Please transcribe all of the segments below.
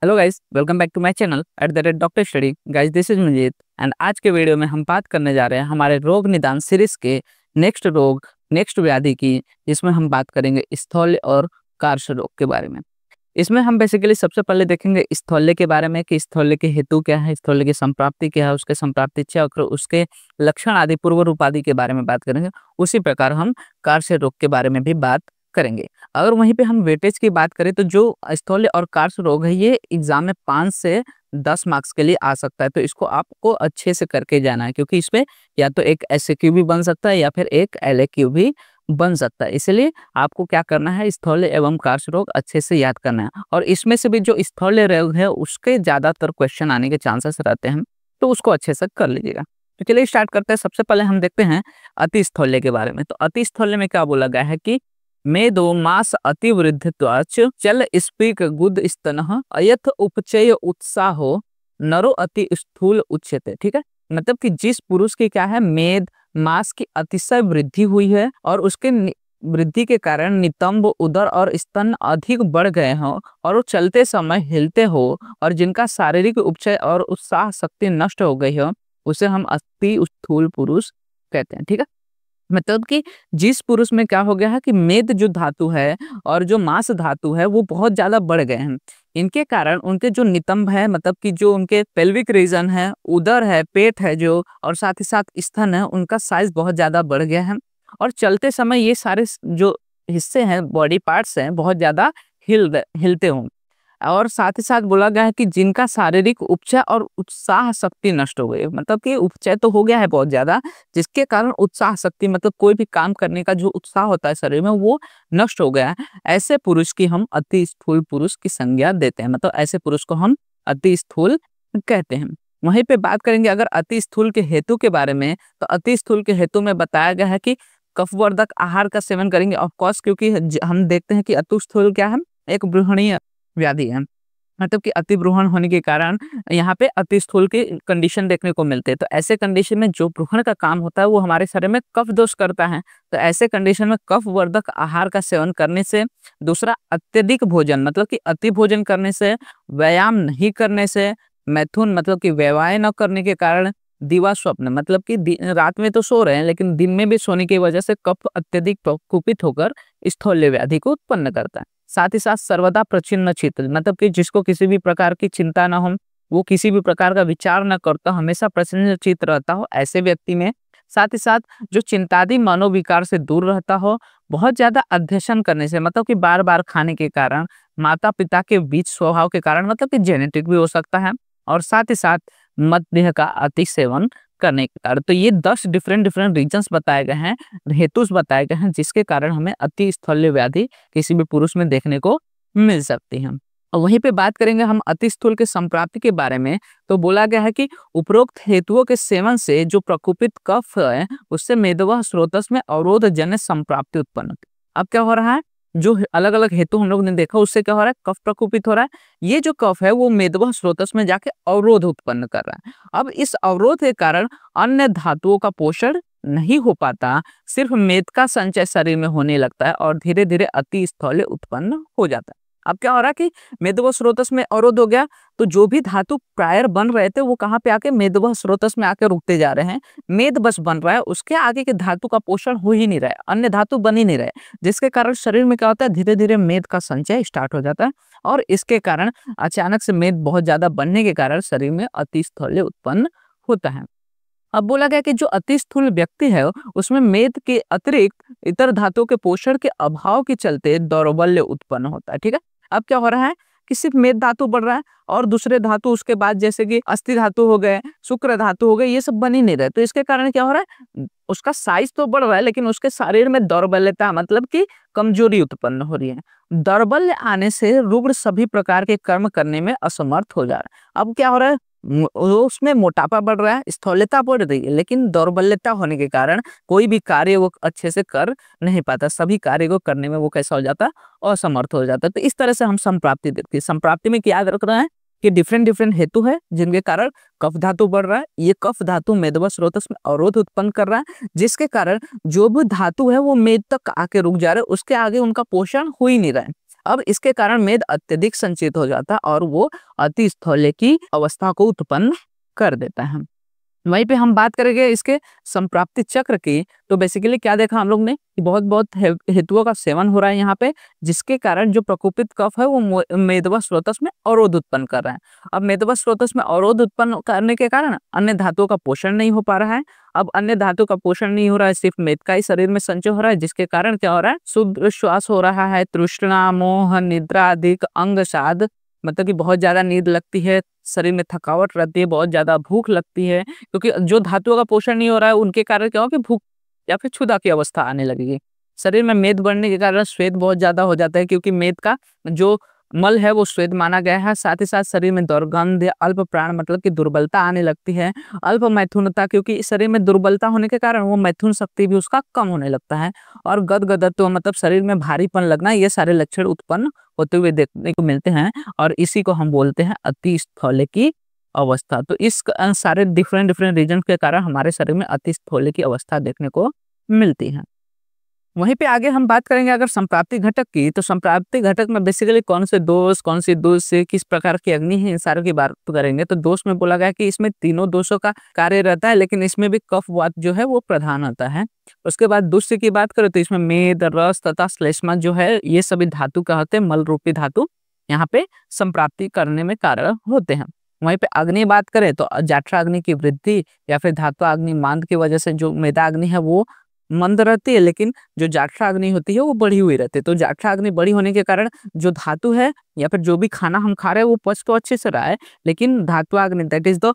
Hello guys, welcome back to my channel @doctor study. Guys, this is Manjeet and आज के video में हम बात करने जा रहे हैं हमारे रोग निदान सीरीज के नेक्स्ट व्याधि की, जिसमें हम बात करेंगे स्थौल्य और कार्श रोग के बारे में। इसमें हम बेसिकली सबसे पहले देखेंगे स्थौल्य के बारे में कि स्थौल्य के हेतु क्या है, स्थौल्य की संप्राप्ति क्या है, उसके संप्राप्ति चक्र, उसके लक्षण आदि, पूर्व रूप आदि के बारे में बात करेंगे। उसी प्रकार हम कार्श रोग के बारे में भी बात करेंगे। अगर वहीं पे हम वेटेज की बात करें तो जो स्थौल्य और कार्श रोग है, ये एग्जाम में 5 से 10 मार्क्स के लिए आ सकता है, तो इसको आपको अच्छे से करके जाना है, क्योंकि इसमें या तो एक एसएक्यू भी बन सकता है या फिर एक एलएक्यू भी बन सकता है। इसलिए आपको क्या करना है, स्थौल्य एवं कार्श रोग अच्छे से याद करना है। और इसमें से भी जो स्थौल्य रोग है उसके ज्यादातर क्वेश्चन आने के चांसेस रहते हैं, तो उसको अच्छे से कर लीजिएगा। तो चलिए स्टार्ट करते हैं। सबसे पहले हम देखते हैं अति स्थौल्य के बारे में। तो अति स्थौल्य में क्या बोला गया है कि मेदो मास अतिवृद्धित्वाच चल स्पीक गुद स्तनः अयथ उपचय उत्साहो नरो अति स्थूल उच्यते। ठीक है, मतलब कि जिस पुरुष की क्या है, मेद मास की अतिशय वृद्धि हुई है और उसके वृद्धि के कारण नितंब, उदर और स्तन अधिक बढ़ गए हों और वो चलते समय हिलते हो, और जिनका शारीरिक उपचय और उत्साह शक्ति नष्ट हो गई हो, उसे हम अति स्थूल पुरुष कहते हैं। ठीक है, मतलब कि जिस पुरुष में क्या हो गया है कि मेद जो धातु है और जो मांस धातु है वो बहुत ज्यादा बढ़ गए हैं। इनके कारण उनके जो नितंब है, मतलब कि जो उनके पेल्विक रीजन है, उदर है, पेट है जो, और साथ ही साथ स्तन है, उनका साइज बहुत ज्यादा बढ़ गया है। और चलते समय ये सारे जो हिस्से हैं, बॉडी पार्ट्स हैं, बहुत ज्यादा हिलते हों। और साथ ही साथ बोला गया है कि जिनका शारीरिक उपचय और उत्साह शक्ति नष्ट हो गई, मतलब कि उपचय तो हो गया है बहुत ज्यादा, जिसके कारण उत्साह शक्ति, मतलब कोई भी काम करने का जो उत्साह होता है शरीर में, वो नष्ट हो गया है। ऐसे पुरुष की हम अति स्थूल पुरुष की संज्ञा देते हैं, मतलब ऐसे पुरुष को हम अति स्थूल कहते हैं। वहीं पे बात करेंगे अगर अति स्थूल के हेतु के बारे में, तो अति स्थूल के हेतु में बताया गया है कि कफवर्धक आहार का सेवन करेंगे, ऑफकोर्स, क्योंकि हम देखते हैं कि अति स्थूल क्या है, एक बृहणीय व्याधि है, मतलब कि अतिब्रूहण होने के कारण यहाँ पे अति स्थूल की कंडीशन देखने को मिलते हैं। तो ऐसे कंडीशन में जो ब्रूहण का काम होता है वो हमारे शरीर में कफ दोष करता है। तो ऐसे कंडीशन में कफ वर्धक आहार का सेवन करने से, दूसरा अत्यधिक भोजन, मतलब कि अति भोजन करने से, व्यायाम नहीं करने से, मैथुन मतलब कि व्यवहार न करने के कारण, दिवा स्वप्न मतलब कि रात में तो सो रहे हैं लेकिन दिन में भी सोने की वजह से कफ अत्यधिक कुपित होकर स्थौल्य व्याधि को उत्पन्न करता है। साथ ही साथ सर्वदा प्रचिन्न चित्त, मतलब कि जिसको किसी भी प्रकार की चिंता ना हो, वो किसी भी प्रकार का विचार न करता, हमेशा प्रसन्न चित्त रहता हो, ऐसे व्यक्ति में। साथ ही साथ जो चिंतादी मनोविकार से दूर रहता हो, बहुत ज्यादा अध्ययन करने से, मतलब कि बार बार खाने के कारण, माता पिता के बीच स्वभाव के कारण, मतलब कि जेनेटिक भी हो सकता है, और साथ ही साथ मद्य का अति सेवन करने के कारण। तो ये 10 डिफरेंट डिफरेंट रीजंस बताए गए हैं, हेतुस बताए गए हैं, जिसके कारण हमें अति स्थौल्य व्याधि किसी भी पुरुष में देखने को मिल सकती है। और वहीं पे बात करेंगे हम अति स्थूल के संप्राप्ति के बारे में, तो बोला गया है कि उपरोक्त हेतुओं के सेवन से जो प्रकुपित कफ है, उससे मेदवा स्रोतस में अवरोध जन्य संप्राप्ति उत्पन्न होती है। अब क्या हो रहा है, जो अलग अलग हेतु हम लोग ने देखा, उससे क्या हो रहा है, कफ प्रकुपित हो रहा है। ये जो कफ है वो मेदवा स्रोतस में जाके अवरोध उत्पन्न कर रहा है। अब इस अवरोध के कारण अन्य धातुओं का पोषण नहीं हो पाता, सिर्फ मेद का संचय शरीर में होने लगता है और धीरे धीरे अति स्थौल्य उत्पन्न हो जाता है। अब क्या हो रहा है कि मेदवा स्रोतस में अवरोध हो गया, तो जो भी धातु प्रायर बन रहे थे वो कहाँ पे आके मेदवा स्रोतस में आके रुकते जा रहे हैं। मेद बस बन रहा है, उसके आगे के धातु का पोषण हो ही नहीं रहा है, अन्य धातु बन ही नहीं रहे, जिसके कारण शरीर में क्या होता है, धीरे धीरे मेद का संचय स्टार्ट हो जाता है, और इसके कारण अचानक से मेद बहुत ज्यादा बनने के कारण शरीर में अति स्थौल्य उत्पन्न होता है। अब बोला गया कि जो अति स्थूल व्यक्ति है उसमें मेद के अतिरिक्त इतर धातुओं के पोषण के अभाव के चलते दौर्बल्य उत्पन्न होता है। ठीक है, अब क्या हो रहा है कि सिर्फ मेद धातु बढ़ रहा है और दूसरे धातु उसके बाद जैसे कि अस्थि धातु हो गए, शुक्र धातु हो गए, ये सब बन ही नहीं रहे। तो इसके कारण क्या हो रहा है, उसका साइज तो बढ़ रहा है लेकिन उसके शरीर में दौर्बल्यता, मतलब कि कमजोरी उत्पन्न हो रही है। दौर्बल्य आने से रुग्ण सभी प्रकार के कर्म करने में असमर्थ हो जा रहा है। अब क्या हो रहा है, उसमें मोटापा बढ़ रहा है, स्थौल्यता बढ़ रही है, लेकिन दौर्बल्यता होने के कारण कोई भी कार्य वो अच्छे से कर नहीं पाता, सभी कार्य को करने में वो कैसा हो जाता है, असमर्थ हो जाता है। तो इस तरह से हम संप्राप्ति देखते हैं। संप्राप्ति में क्या याद रखना है कि डिफरेंट डिफरेंट हेतु है जिनके कारण कफ धातु बढ़ रहा है। ये कफ धातु मेदवा स्रोतस में अवरोध उत्पन्न कर रहा है, जिसके कारण जो भी धातु है वो मेद तक आके रुक जा रहा है, उसके आगे उनका पोषण हो ही नहीं रहा है। अब इसके कारण मेद अत्यधिक संचित हो जाता है और वो अति स्थौल्य की अवस्था को उत्पन्न कर देता है। वहीं पे हम बात करेंगे इसके संप्राप्ति चक्र की, तो बेसिकली क्या देखा हम लोग ने कि बहुत बहुत हेतुओं का सेवन हो रहा है यहाँ पे, जिसके कारण जो प्रकोपित कफ है वो मेदवा स्रोतस में अवरोध उत्पन्न कर रहा है। अब मेदवा स्रोतस में अवरोध उत्पन्न करने के कारण अन्य धातुओं का पोषण नहीं हो पा रहा है। अब अन्य धातु का पोषण नहीं हो रहा है, सिर्फ मेद का ही शरीर में संचय हो रहा है, जिसके कारण क्या हो रहा है, शुद्ध श्वास हो रहा है, तृष्णा, मोह, निद्रा, अधिक अंगसाद, मतलब कि बहुत ज्यादा नींद लगती है, शरीर में थकावट रहती है, बहुत ज्यादा भूख लगती है, क्योंकि जो धातुओं का पोषण नहीं हो रहा है उनके कारण क्या हो कि भूख या फिर क्षुधा की अवस्था आने लगेगी। शरीर में मेद बढ़ने के कारण श्वेत बहुत ज्यादा हो जाता है, क्योंकि मेद का जो मल है वो श्वेत माना गया है। साथ ही साथ शरीर में दुर्गंध, अल्प प्राण मतलब कि दुर्बलता आने लगती है, अल्प मैथुनता, क्योंकि शरीर में दुर्बलता होने के कारण वो मैथुन शक्ति भी उसका कम होने लगता है, और गदगदत्व मतलब शरीर में भारीपन लगना, ये सारे लक्षण उत्पन्न होते हुए देखने को मिलते हैं, और इसी को हम बोलते हैं अति स्थौल्य की अवस्था। तो इस सारे डिफरेंट डिफरेंट रीजन के कारण हमारे शरीर में अति स्थौल्य की अवस्था देखने को मिलती है। वहीं पे आगे हम बात करेंगे अगर संप्राप्ति घटक की, तो संप्राप्ति घटक में बेसिकली कौन से दोष, कौन सी दोष से किस प्रकार की अग्नि है, इन सारों की बात करेंगे। तो दोष में बोला गया कि इसमें तीनों दोषों का कार्य रहता है, लेकिन इसमें भी कफ वात जो है वो प्रधान होता है। उसके बाद दुष्य की बात करें तो इसमें मेद, रस तथा श्लेष्मा जो है ये सभी धातु कहते हैं, मल रूपी धातु यहाँ पे संप्राप्ति करने में कार्य होते हैं। वहीं पे अग्नि बात करें तो जाठरा अग्नि की वृद्धि या फिर धातु अग्नि मांद की वजह से जो मेदा अग्नि है वो मंद रहती है, लेकिन जो जाठरा अग्नि होती है वो बढ़ी हुई रहती है। तो जाठरा अग्नि बढ़ी होने के कारण जो धातु है या फिर जो भी खाना हम खा रहे हैं वो पच तो अच्छे से रहा है, लेकिन धातु अग्नि दैट इज द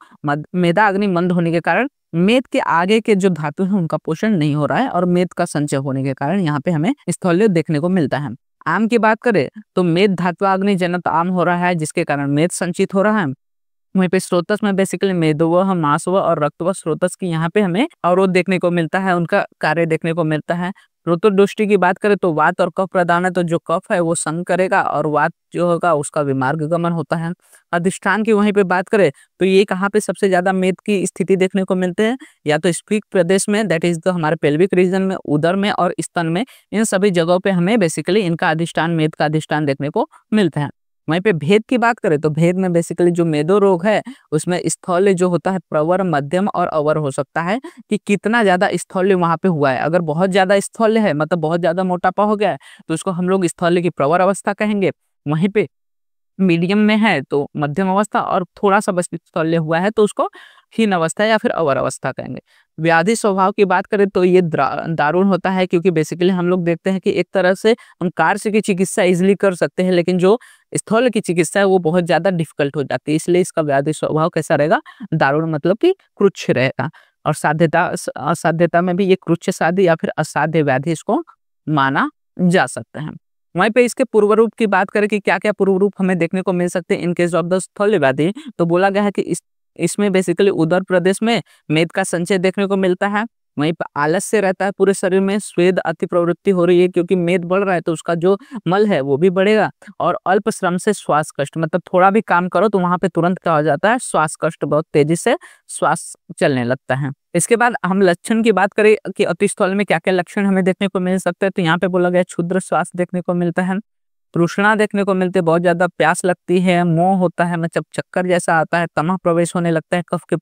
मेदा अग्नि मंद होने के कारण मेद के आगे के जो धातु है उनका पोषण नहीं हो रहा है, और मेद का संचय होने के कारण यहाँ पे हमें स्थौल्य देखने को मिलता है। आम की बात करें तो मेद धातु अग्नि जनत आम हो रहा है, जिसके कारण मेद संचित हो रहा है। वहीं पे स्रोतस में बेसिकली मेदोवह, मासवह और रक्तवह स्रोतस की यहाँ पे हमें अवरोध देखने को मिलता है, उनका कार्य देखने को मिलता है। रोतोदुष्टि की बात करें तो वात और कफ प्रधान है, तो जो कफ है वो संग करेगा और वात जो होगा उसका विमार्ग गमन होता है। अधिष्ठान की वहीं पे बात करें तो ये कहाँ पे सबसे ज्यादा मेद की स्थिति देखने को मिलते हैं, या तो स्फीक प्रदेश में, दैट इज द हमारे पेल्विक रीजन में, उदर में और स्तन में, इन सभी जगहों पे हमें बेसिकली इनका अधिष्ठान, मेद का अधिष्ठान देखने को मिलता है। वहीं पे भेद की बात करें तो भेद में बेसिकली जो मेदो रोग है उसमें स्थौल्य जो होता है प्रवर, मध्यम और अवर हो सकता है, कि कितना ज्यादा स्थौल्य वहां पे हुआ है। अगर बहुत ज्यादा स्थौल्य है मतलब बहुत ज्यादा मोटापा हो गया है तो उसको हम लोग स्थौल्य की प्रवर अवस्था कहेंगे। वहीं पे मीडियम में है तो मध्यम अवस्था, और थोड़ा सा बस स्थौल्य हुआ है तो उसको हीन अवस्था या फिर अवर अवस्था कहेंगे। व्याधि स्वभाव की बात करें तो ये दारुण होता है, क्योंकि बेसिकली हम लोग देखते हैं कि एक तरह से हम कार्य की चिकित्सा इजिली कर सकते हैं, लेकिन जो स्थौल्य की चिकित्सा है वो बहुत ज्यादा डिफिकल्ट हो जाती है, इसलिए इसका व्याधि स्वभाव कैसा रहेगा, दारुण मतलब कि क्रुच्छ रहेगा। और साध्यता, असाध्यता में भी ये क्रुच्छ साध्य या फिर असाध्य व्याधि इसको माना जा सकता है। वहीं पे इसके पूर्व रूप की बात करें कि क्या क्या पूर्व रूप हमें देखने को मिल सकते हैं इन केस ऑफ द स्थौल्य व्याधि, तो बोला गया है कि इसमें बेसिकली उदर प्रदेश में मेद का संचय देखने को मिलता है। वहीं पर आलस्य रहता है पूरे शरीर में, स्वेद अति प्रवृत्ति हो रही है क्योंकि मेद बढ़ रहा है तो उसका जो मल है वो भी बढ़ेगा, और अल्प श्रम से श्वास कष्ट, मतलब थोड़ा भी काम करो तो वहां पे तुरंत क्या हो जाता है, श्वास कष्ट, बहुत तेजी से श्वास चलने लगता है। इसके बाद हम लक्षण की बात करें कि अति स्थौल्य में क्या क्या लक्षण हमें देखने को मिल सकते हैं, तो यहाँ पे बोला गया क्षुद्र श्वास देखने को मिलता है, तृष्णा देखने को मिलती है, बहुत ज्यादा प्यास लगती है, मोह होता है मतलब चक्कर जैसा आता है, तमह प्रवेश होने लगता है कफ के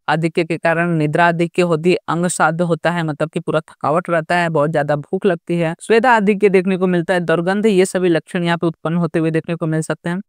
आधिक्य के कारण, निद्रा आधिक्य होती है, अंग साध होता है मतलब कि पूरा थकावट रहता है, बहुत ज्यादा भूख लगती है, स्वेदा आधिक्य देखने को मिलता है, दुर्गंध, ये सभी लक्षण यहाँ पे उत्पन्न होते हुए देखने को मिल सकते हैं।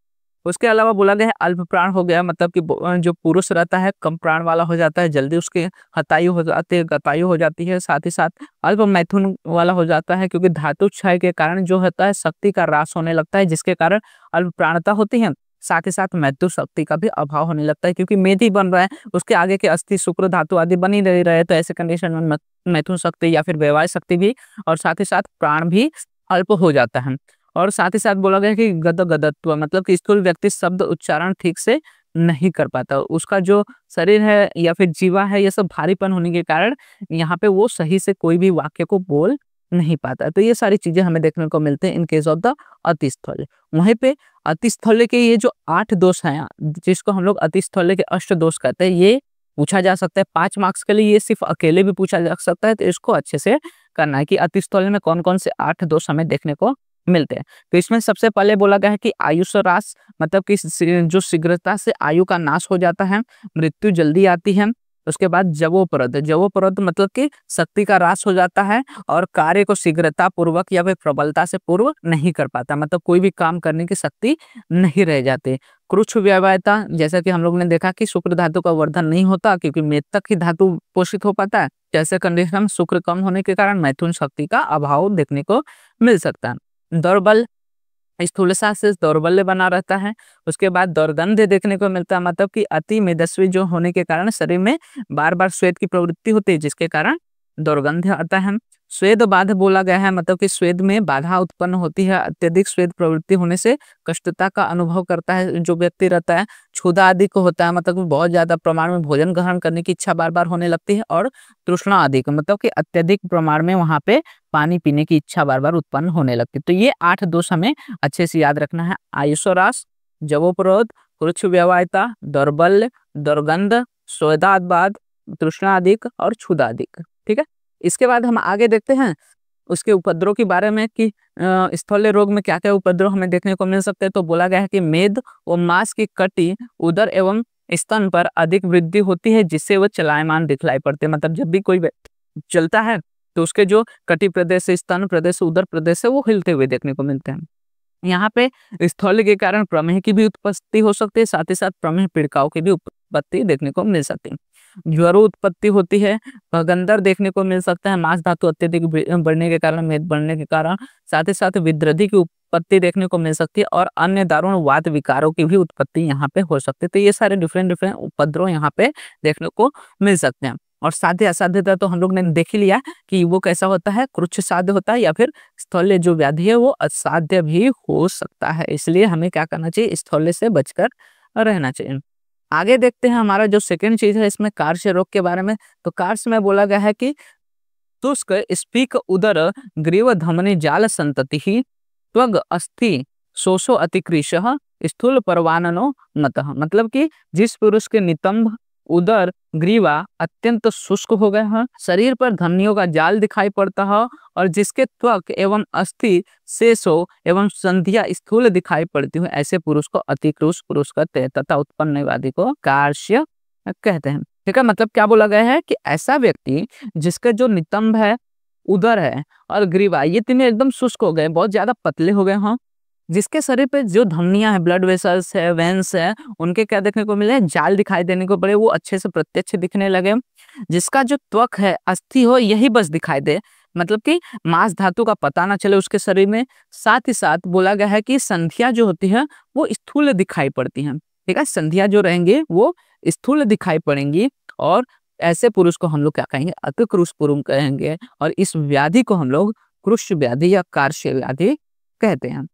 उसके अलावा बोला गया है अल्प प्राण हो गया, मतलब कि जो पुरुष रहता है कम प्राण वाला हो जाता है, जल्दी उसके हतायु हो जाते हैं, गतायु हो जाती है, साथ ही साथ अल्प मैथुन वाला हो जाता है, क्योंकि धातु क्षय के कारण जो होता है शक्ति का ह्रास होने लगता है, जिसके कारण अल्प प्राणता होती है। साथ ही साथ मैथुन शक्ति का भी अभाव होने लगता है, क्योंकि मेद ही बन रहा है, उसके आगे के अस्थि, शुक्र धातु आदि बन ही नहीं रहे, तो ऐसे कंडीशन में मैथुन शक्ति या फिर वैवाहिक शक्ति भी, और साथ ही साथ प्राण भी अल्प हो जाता है। और साथ ही साथ बोला गया कि गदत्व, मतलब कि स्थूल व्यक्ति शब्द उच्चारण ठीक से नहीं कर पाता, उसका जो शरीर है या फिर जीवा है ये सब भारीपन होने के कारण यहाँ पे वो सही से कोई भी वाक्य को बोल नहीं पाता। तो ये सारी चीजें हमें देखने को मिलते हैं इन केस ऑफ द अति स्थौल्य। वहीं पे अति स्थौल्य के ये जो 8 दोष हैं, जिसको हम लोग अति स्थौल्य के अष्ट दोष कहते हैं, ये पूछा जा सकता है 5 मार्क्स के लिए, ये सिर्फ अकेले भी पूछा जा सकता है, तो इसको अच्छे से करना है कि अति स्थौल्य में कौन कौन से 8 दोष हमें देखने को मिलते हैं। तो इसमें सबसे पहले बोला गया है कि आयुष्रास, मतलब कि जो शीघ्रता से आयु का नाश हो जाता है, मृत्यु जल्दी आती है। उसके बाद जवोपरोध, जवोपरोध मतलब कि शक्ति का ह्रास हो जाता है और कार्य को शीघ्रता पूर्वक या फिर प्रबलता से पूर्व नहीं कर पाता, मतलब कोई भी काम करने की शक्ति नहीं रह जाती। क्रुच्छ व्यवहार्यता, जैसा कि हम लोग ने देखा कि शुक्र धातु का वर्धन नहीं होता क्योंकि मेतक ही धातु पोषित हो पाता है। जैसे कंडीशन में शुक्र कम होने के कारण मैथुन शक्ति का अभाव देखने को मिल सकता है। दौर्बल, स्थूलता से दौर्बल्य बना रहता है। उसके बाद दौर्गंध्य देखने को मिलता है, मतलब कि अति मेदस्वी जो होने के कारण शरीर में बार बार स्वेद की प्रवृत्ति होती है, जिसके कारण दौर्गंध्य आता है। स्वेद बाध बोला गया है, मतलब कि स्वेद में बाधा उत्पन्न होती है। अत्यधिक स्वेद प्रवृत्ति होने से कष्टता का अनुभव करता है जो व्यक्ति रहता है। क्षुधा आदि को होता है, मतलब कि बहुत ज्यादा प्रमाण में भोजन ग्रहण करने की इच्छा बार बार होने लगती है। और तृष्णा आदि को, मतलब कि अत्यधिक प्रमाण में वहां पे पानी पीने की इच्छा बार बार उत्पन्न होने लगती है। तो ये 8 दोष हमें अच्छे से याद रखना है। आयुष्रास, जवोपरोध, क्रुच्छ व्यवहार्यता, दौर्बल्य, दुर्गंध, स्वेदाबाद, तृष्णाधिक और क्षुधाधिक। ठीक है, इसके बाद हम आगे देखते हैं उसके उपद्रव के बारे में कि स्थूल रोग में क्या क्या उपद्रव हमें देखने को मिल सकते हैं। तो बोला गया है कि मेद व मांस की कटी, उदर एवं स्तन पर अधिक वृद्धि होती है, जिससे वो चलायमान दिखलाई पड़ते हैं। मतलब जब भी कोई चलता है तो उसके जो कटी प्रदेश, स्तन प्रदेश, उदर प्रदेश है वो हिलते हुए देखने को मिलते हैं। यहाँ पे स्थूल के कारण प्रमेह की भी उत्पत्ति हो सकती है, साथ ही साथ प्रमेह पीड़िकाओं की भी उत्पत्ति देखने को मिल सकती है। ज्वर उत्पत्ति होती है, गंदर देखने को मिल सकता है, मांस धातु अत्यधिक बढ़ने के कारण, मेद बढ़ने के कारण, साथ ही साथ विद्रधि की उत्पत्ति देखने को मिल सकती है और अन्य दारुण वात विकारों की भी उत्पत्ति यहाँ पे हो सकती है। तो ये सारे डिफरेंट डिफरेंट उपद्रव यहाँ पे देखने को मिल सकते हैं। और साध्य असाध्यता तो हम लोग ने देख ही लिया कि वो कैसा होता है, क्रुच्छ साध्य होता है या फिर स्थूल्य जो व्याधि है वो असाध्य भी हो सकता है। इसलिए हमें क्या करना चाहिए, स्थूल्य से बचकर रहना चाहिए। आगे देखते हैं हमारा जो सेकंड चीज है इसमें कार्श रोग के बारे में। तो कार्श में बोला गया है कि शुष्क स्पीक उदर ग्रीव धमनी जाल संतति त्वग अस्थि शोषो अतिकृश स्थूल परवाननो मतः, मतलब कि जिस पुरुष के नितंब, उदर, ग्रीवा अत्यंत शुष्क हो गए हैं, शरीर पर धमनियों का जाल दिखाई पड़ता है और जिसके त्वक एवं अस्थि शेषो एवं संधिया स्थूल दिखाई पड़ती है, ऐसे पुरुष को अतिकृश पुरुष कहते हैं तथा उत्पन्नवादी को कार्श्य कहते हैं। ठीक है, मतलब क्या बोला गया है कि ऐसा व्यक्ति जिसके जो नितंब है, उदर है और ग्रीवा, ये तीनों एकदम शुष्क हो गए, बहुत ज्यादा पतले हो गए हों, जिसके शरीर पे जो धमनियां है, ब्लड वेसल्स है, वेन्स है, उनके क्या देखने को मिले, जाल दिखाई देने को पड़े, वो अच्छे से प्रत्यक्ष दिखने लगे। जिसका जो त्वक है, अस्थि हो, यही बस दिखाई दे, मतलब कि मांस धातु का पता ना चले उसके शरीर में। साथ ही साथ बोला गया है कि संधियां जो होती है वो स्थूल दिखाई पड़ती हैं। ठीक है, संधियां जो रहेंगे वो स्थूल दिखाई पड़ेंगी और ऐसे पुरुष को हम लोग क्या कहेंगे, अतिकृश पुरुष कहेंगे। और इस व्याधि को हम लोग कृश व्याधि या कार्श्य व्याधि कहते हैं।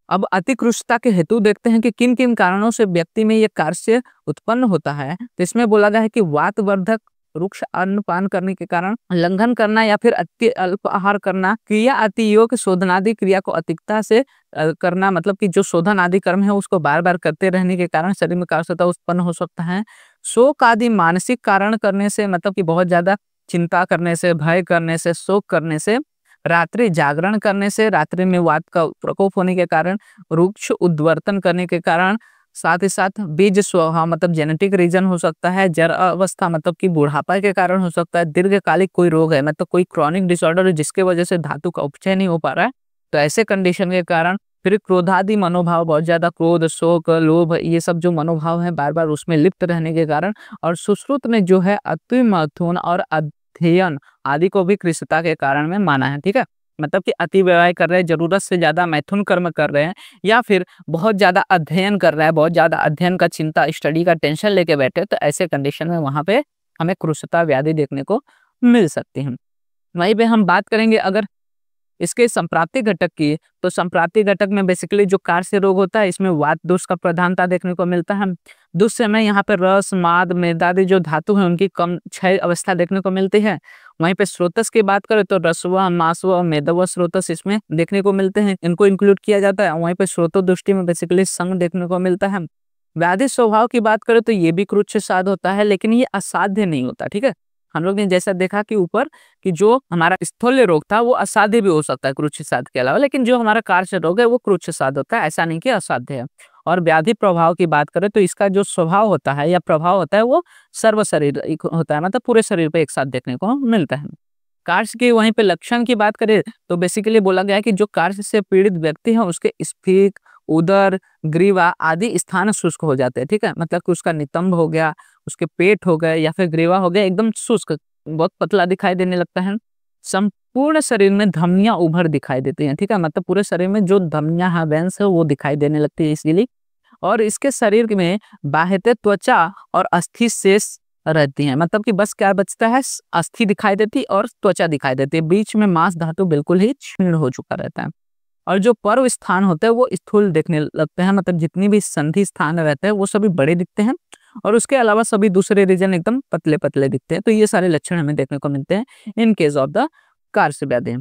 अब अतिकृष्टता के हेतु देखते हैं कि किन किन कारणों से व्यक्ति में यह कार्य उत्पन्न होता है। तो इसमें बोला गया है कि वातवर्धक रुक्ष अन्नपान करने के कारण, लंघन करना या फिर अति अल्प आहार करना, क्रिया अति योग शोधनादि क्रिया को अधिकता से करना, मतलब कि जो शोधन आदि कर्म है उसको बार बार करते रहने के कारण शरीर में कार्य उत्पन्न हो सकता है। शोक आदि मानसिक कारण करने से, मतलब कि बहुत ज्यादा चिंता करने से, भय करने से, शोक करने से, रात्रि जागरण करने से, रात्रि में वात का प्रकोप होने के कारण, रुक्ष उद्वर्तन करने के कारण, साथ ही साथ बीज स्वभाव मतलब जेनेटिक रीजन हो सकता है, जर अवस्था मतलब कि बुढ़ापा के कारण हो सकता है, दीर्घकालिक कोई रोग है, मतलब कोई क्रॉनिक डिसऑर्डर है जिसके वजह से धातु का उपचय नहीं हो पा रहा है, तो ऐसे कंडीशन के कारण, फिर क्रोधादि मनोभाव, बहुत ज्यादा क्रोध, शोक, लोभ, ये सब जो मनोभाव है बार बार उसमें लिप्त रहने के कारण, और सुश्रुत में जो है अति मैथुन और अध्ययन आदि को भी कृशता के कारण में माना है। ठीक है, मतलब कि अति व्यवहार कर रहे हैं, जरूरत से ज्यादा मैथुन कर्म कर रहे हैं, या फिर बहुत ज्यादा अध्ययन कर रहा है, बहुत ज्यादा अध्ययन का चिंता, स्टडी का टेंशन लेके बैठे, तो ऐसे कंडीशन में वहां पे हमें कृशता व्याधि देखने को मिल सकती है। वहीं पे हम बात करेंगे अगर इसके संप्राप्ति घटक की, तो संप्राप्ति घटक में बेसिकली जो कार्य रोग होता है इसमें वात दोष का प्रधानता देखने को मिलता है। दूसरे में यहाँ पे रस, माद, मेदादि जो धातु है उनकी कम क्षय अवस्था देखने को मिलती है। वहीं पे स्रोतस की बात करें तो रसवा, मासवा और मेदवा स्रोतस इसमें देखने को मिलते हैं, इनको इंक्लूड किया जाता है। वहीं पे स्रोतो दृष्टि में बेसिकली संग देखने को मिलता है। व्याधि स्वभाव की बात करें तो ये भी क्रुच्छ साध होता है, लेकिन ये असाध्य नहीं होता। ठीक है, हम लोग ने जैसा देखा कि ऊपर कि जो हमारा स्थूल्य रोग था वो असाध्य भी हो सकता है क्रूरचसाद के अलावा, लेकिन जो हमारा कार्श रोग है वो क्रूरचसाद होता है, ऐसा नहीं कि असाध्य है। और व्याधि प्रभाव की बात करें तो इसका जो स्वभाव होता है या प्रभाव होता है वो सर्व शरीर होता है, मतलब पूरे शरीर पे एक साथ देखने को मिलता है। कार्श के वहीं पे लक्षण की बात करें तो बेसिकली बोला गया है कि जो कार्श से पीड़ित व्यक्ति है उसके स्फीक, उदर, ग्रीवा आदि स्थान शुष्क हो जाते हैं, ठीक है। मतलब कि उसका नितंब हो गया, उसके पेट हो गए या फिर ग्रीवा हो गया, एकदम शुष्क, बहुत पतला दिखाई देने लगता है। संपूर्ण शरीर में धमनियां उभर दिखाई देती हैं, ठीक है। मतलब पूरे शरीर में जो धमनियां है, वेंस है, वो दिखाई देने लगती है इसीलिए। और इसके शरीर में बाह्यते त्वचा और अस्थि शेष रहती हैं, मतलब कि बस क्या बचता है, अस्थि दिखाई देती और त्वचा दिखाई देती है, बीच में मांस धातु बिल्कुल ही क्षीण हो चुका रहता है। और जो पर्व स्थान होते हैं वो स्थूल दिखने लगते हैं, मतलब जितनी भी संधि स्थान रहते हैं वो सभी बड़े दिखते हैं और उसके अलावा सभी दूसरे रीजन एकदम पतले पतले दिखते हैं। तो ये सारे लक्षण हमें देखने को मिलते हैं इन केस ऑफ द कार्श व्याधि।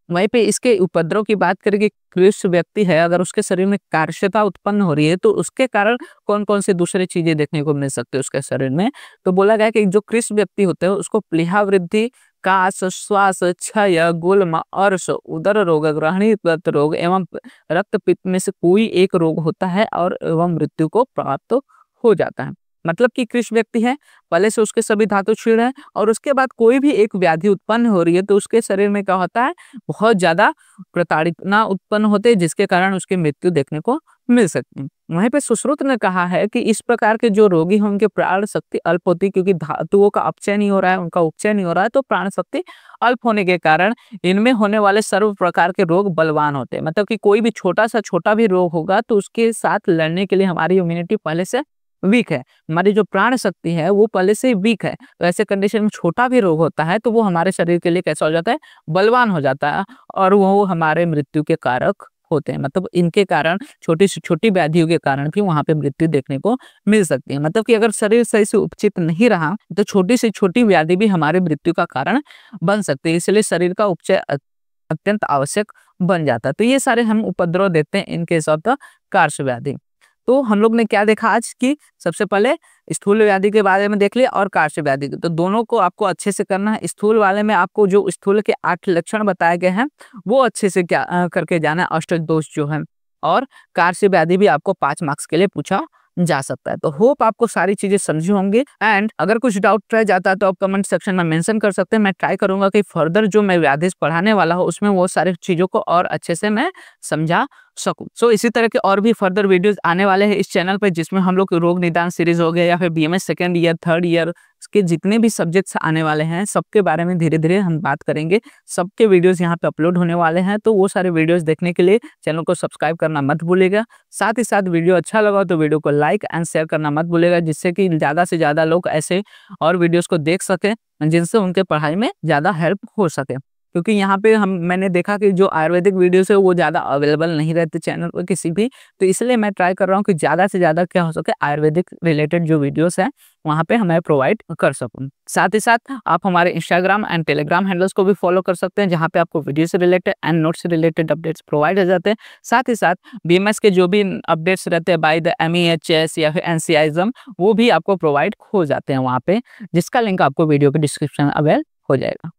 वहीं पे इसके उपद्रव की बात करें कि कृष्ण व्यक्ति है, अगर उसके शरीर में कार्शता उत्पन्न हो रही है तो उसके कारण कौन कौन से दूसरे चीजें देखने को मिल सकते हैं उसके शरीर में। तो बोला गया कि जो कृष्ण व्यक्ति होते हैं उसको प्लीहा वृद्धि, काश, श्वास, क्षय, गुल्म, अर्श, उदर रोग, ग्रहणीगत रोग एवं रक्तपित्त में से कोई एक रोग होता है और एवं मृत्यु को प्राप्त हो जाता है। मतलब कि कृष्ण व्यक्ति है, पहले से उसके सभी धातु क्षीण है और उसके बाद कोई भी एक व्याधि उत्पन्न हो रही है तो उसके शरीर में क्या होता है, बहुत ज्यादा प्रताड़ना उत्पन्न होते हैं जिसके कारण उसकी मृत्यु देखने को मिल सकती है। वहीं पे सुश्रुत ने कहा है कि इस प्रकार के जो रोगी हैं उनके प्राण शक्ति अल्प होती है, क्योंकि धातुओं का अपचय नहीं हो रहा है, उनका उपचय नहीं हो रहा है, तो प्राण शक्ति अल्प होने के कारण इनमें होने वाले सर्व प्रकार के रोग बलवान होते हैं। मतलब कि कोई भी छोटा भी रोग होगा तो उसके साथ लड़ने के लिए हमारी इम्यूनिटी पहले से वीक है, हमारी जो प्राण शक्ति है वो पहले से वीक है। तो ऐसे कंडीशन में छोटा भी रोग होता है तो वो हमारे शरीर के लिए कैसा हो जाता है, बलवान हो जाता है और वो हमारे मृत्यु के कारक होते हैं। मतलब इनके कारण छोटी से छोटी व्याधियों के कारण भी वहां पे मृत्यु देखने को मिल सकती है। मतलब कि अगर शरीर सही से उपचित नहीं रहा तो छोटी से छोटी व्याधि भी हमारे मृत्यु का कारण बन सकती है, इसलिए शरीर का उपचय अत्यंत आवश्यक बन जाता है। तो ये सारे हम उपद्रव देते हैं इन केस ऑफ द कार्श व्याधि। तो हम लोग ने क्या देखा आज की, सबसे पहले स्थूल व्याधि के बारे में देख लिया और कार्श व्याधि, तो दोनों को आपको अच्छे से करना है। स्थूल वाले में आपको जो स्थूल के 8 लक्षण बताए गए हैं वो अच्छे से क्या करके जाना है, अष्टक दोष जो है। और कार्श व्याधि भी आपको 5 मार्क्स के लिए पूछा जा सकता है। तो होप आपको सारी चीजें समझी होंगी एंड अगर कुछ डाउट रह जाता है तो आप कमेंट सेक्शन में मेंशन कर सकते हैं। मैं ट्राई करूंगा कि फर्दर जो मैं व्याधि पढ़ाने वाला हूँ उसमें वो सारी चीजों को और अच्छे से मैं समझा सकूं। सो इसी तरह के और भी फर्दर वीडियोस आने वाले हैं इस चैनल पे, जिसमें हम लोग रोग निदान सीरीज हो गया या फिर BMS second year, third year के जितने भी सब्जेक्ट्स आने वाले हैं सबके बारे में धीरे धीरे हम बात करेंगे। सबके वीडियोस यहाँ पे अपलोड होने वाले हैं, तो वो सारे वीडियोस देखने के लिए चैनल को सब्सक्राइब करना मत भूलिएगा। साथ ही साथ वीडियो अच्छा लगा तो वीडियो को लाइक एंड शेयर करना मत भूलिएगा, जिससे कि ज़्यादा से ज़्यादा लोग ऐसे और वीडियोस को देख सकें जिनसे उनके पढ़ाई में ज़्यादा हेल्प हो सके। क्योंकि यहाँ पे मैंने देखा कि जो आयुर्वेदिक वीडियोस है वो ज़्यादा अवेलेबल नहीं रहते चैनल पर किसी भी, तो इसलिए मैं ट्राई कर रहा हूँ कि ज़्यादा से ज़्यादा क्या हो सके आयुर्वेदिक रिलेटेड जो वीडियोस हैं वहाँ पे हमें प्रोवाइड कर सकूँ। साथ ही साथ आप हमारे इंस्टाग्राम एंड टेलीग्राम हैंडल्स को भी फॉलो कर सकते हैं, जहाँ पे आपको वीडियो से रिलेटेड एंड नोट से रिलेटेड अपडेट्स प्रोवाइड हो जाते हैं। साथ ही साथ बीएमएस के जो भी अपडेट्स रहते हैं बाय द MEHS या फिर NCISM वो भी आपको प्रोवाइड हो जाते हैं वहाँ पे, जिसका लिंक आपको वीडियो के डिस्क्रिप्शन में अवेल हो जाएगा।